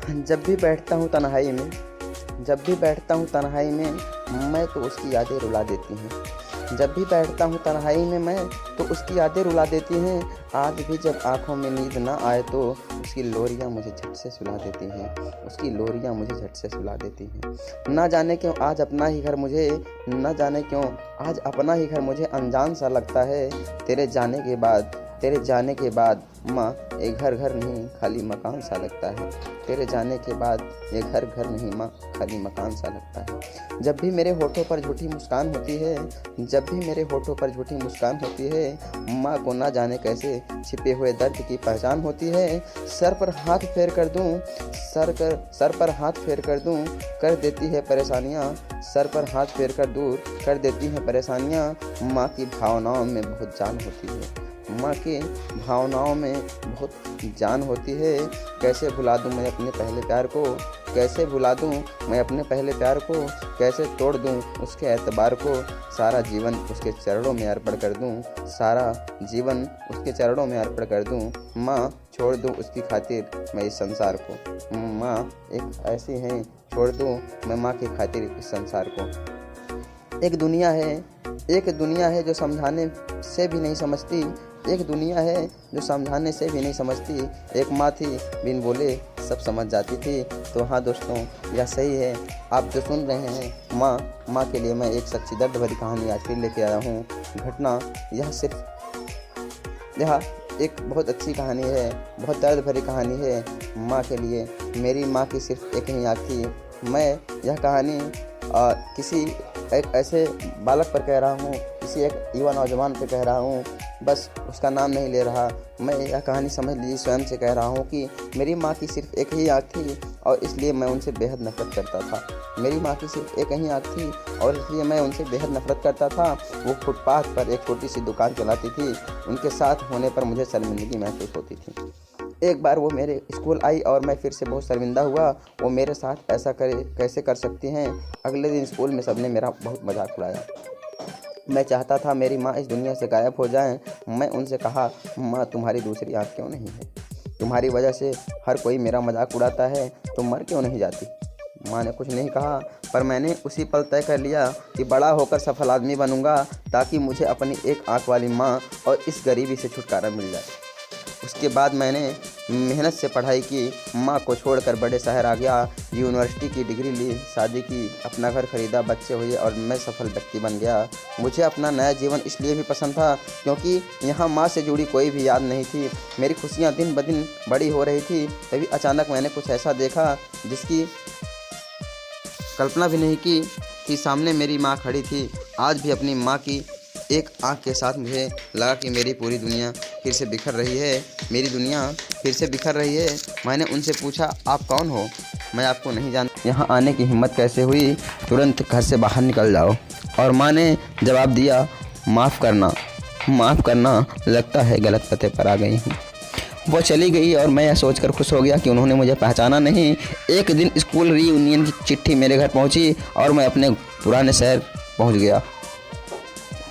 जब भी बैठता हूँ तन्हाई में जब भी बैठता हूँ तन्हाई में मैं तो उसकी यादें रुला देती हैं। जब भी बैठता हूँ तन्हाई में मैं तो उसकी यादें रुला देती हैं। आज भी जब आँखों में नींद ना आए तो उसकी लोरियाँ मुझे झट से सुला देती हैं। उसकी लोरियाँ मुझे झट से सुला देती हैं। ना जाने क्यों आज अपना ही घर मुझे न जाने क्यों आज अपना ही घर मुझे अनजान सा लगता है। तेरे जाने के बाद माँ ये घर घर नहीं खाली मकान सा लगता है। तेरे जाने के बाद ये घर घर नहीं माँ खाली मकान सा लगता है। जब भी मेरे होठों पर झूठी मुस्कान होती है माँ को ना जाने कैसे छिपे हुए दर्द की पहचान होती है। सर पर हाथ फेर कर दूं कर देती है परेशानियाँ। सर पर हाथ फेर कर दूर कर देती हैं परेशानियाँ। माँ की भावनाओं में बहुत जान होती है। माँ की भावनाओं में बहुत जान होती है। कैसे भुला दूँ मैं अपने पहले प्यार को कैसे तोड़ दूँ उसके एतबार को। सारा जीवन उसके चरणों में अर्पण कर दूँ माँ छोड़ दूँ उसकी खातिर मैं इस संसार को। माँ एक ऐसी है छोड़ दूँ मैं माँ की खातिर इस संसार को। एक दुनिया है जो समझाने से भी नहीं समझती। एक माँ थी बिन बोले सब समझ जाती थी। तो हाँ दोस्तों, यह सही है। आप जो सुन रहे हैं माँ के लिए मैं एक सच्ची दर्द भरी कहानी आज फिर लेके आया हूँ। घटना यह एक बहुत अच्छी कहानी है, बहुत दर्द भरी कहानी है माँ के लिए। मेरी माँ की सिर्फ एक ही आँख थी। मैं यह कहानी किसी एक ऐसे बालक पर कह रहा हूँ, किसी एक युवा नौजवान पर कह रहा हूँ, बस उसका नाम नहीं ले रहा। मैं यह कहानी समझ लीजिए स्वयं से कह रहा हूँ कि मेरी माँ की सिर्फ एक ही आँख थी और इसलिए मैं उनसे बेहद नफरत करता था। वो फुटपाथ पर एक छोटी सी दुकान चलाती थी। उनके साथ होने पर मुझे शर्मिंदगी महसूस होती थी। एक बार वो मेरे स्कूल आई और मैं फिर से बहुत शर्मिंदा हुआ। वो मेरे साथ ऐसा कैसे कर सकती हैं। अगले दिन स्कूल में सबने मेरा बहुत मजाक उड़ाया। मैं चाहता था मेरी माँ इस दुनिया से गायब हो जाएं। मैं उनसे कहा, माँ तुम्हारी दूसरी आँख क्यों नहीं है? तुम्हारी वजह से हर कोई मेरा मजाक उड़ाता है, तुम मर क्यों नहीं जाती? माँ ने कुछ नहीं कहा, पर मैंने उसी पल तय कर लिया कि बड़ा होकर सफल आदमी बनूंगा ताकि मुझे अपनी एक आँख वाली माँ और इस गरीबी से छुटकारा मिल जाए। उसके बाद मैंने मेहनत से पढ़ाई की, माँ को छोड़कर बड़े शहर आ गया, यूनिवर्सिटी की डिग्री ली, शादी की, अपना घर खरीदा, बच्चे हुए और मैं सफल व्यक्ति बन गया। मुझे अपना नया जीवन इसलिए भी पसंद था क्योंकि यहाँ माँ से जुड़ी कोई भी याद नहीं थी। मेरी खुशियाँ दिन ब दिन बड़ी हो रही थी। तभी अचानक मैंने कुछ ऐसा देखा जिसकी कल्पना भी नहीं की कि सामने मेरी माँ खड़ी थी। आज भी अपनी माँ की एक आँख के साथ मुझे लगा कि मेरी पूरी दुनिया फिर से बिखर रही है। मैंने उनसे पूछा, आप कौन हो? मैं आपको नहीं जानती। यहाँ आने की हिम्मत कैसे हुई? तुरंत घर से बाहर निकल जाओ। और माँ ने जवाब दिया, माफ़ करना, लगता है गलत पते पर आ गई हूँ। वो चली गई और मैं यह सोचकर खुश हो गया कि उन्होंने मुझे पहचाना नहीं। एक दिन स्कूल रीयूनियन की चिट्ठी मेरे घर पहुंची और मैं अपने पुराने शहर पहुंच गया।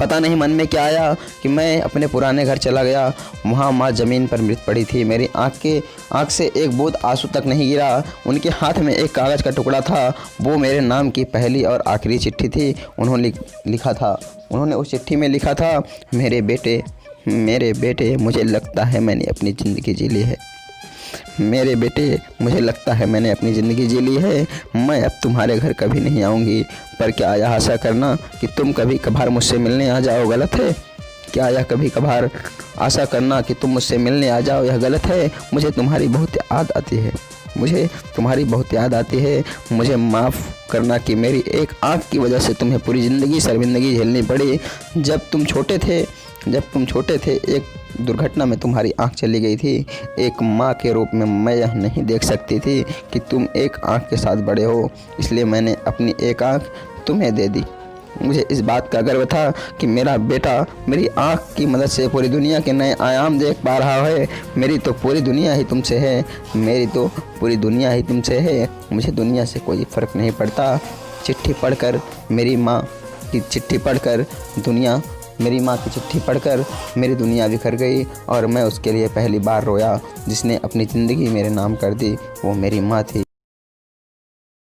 पता नहीं मन में क्या आया कि मैं अपने पुराने घर चला गया। वहाँ माँ ज़मीन पर मृत पड़ी थी। मेरी आँख से एक बूंद आंसू तक नहीं गिरा। उनके हाथ में एक कागज़ का टुकड़ा था। वो मेरे नाम की पहली और आखिरी चिट्ठी थी। उन्होंने उस चिट्ठी में लिखा था, मेरे बेटे मुझे लगता है मैंने अपनी ज़िंदगी जी ली है। मैं अब तुम्हारे घर कभी नहीं आऊँगी, पर क्या यह आशा करना कि तुम कभी कभार मुझसे मिलने आ जाओ गलत है? यह गलत है। मुझे तुम्हारी बहुत याद आती है। मुझे माफ़ करना कि मेरी एक आँख की वजह से तुम्हें पूरी ज़िंदगी शर्मिंदगी झेलनी पड़ी। जब तुम छोटे थे एक दुर्घटना में तुम्हारी आँख चली गई थी। एक माँ के रूप में मैं यह नहीं देख सकती थी कि तुम एक आँख के साथ बड़े हो, इसलिए मैंने अपनी एक आँख तुम्हें दे दी। मुझे इस बात का गर्व था कि मेरा बेटा मेरी आँख की मदद से पूरी दुनिया के नए आयाम देख पा रहा है। मेरी तो पूरी दुनिया ही तुमसे है। मुझे दुनिया से कोई फ़र्क नहीं पड़ता। मेरी माँ की चिट्ठी पढ़कर मेरी दुनिया बिखर गई और मैं उसके लिए पहली बार रोया। जिसने अपनी ज़िंदगी मेरे नाम कर दी वो मेरी माँ थी।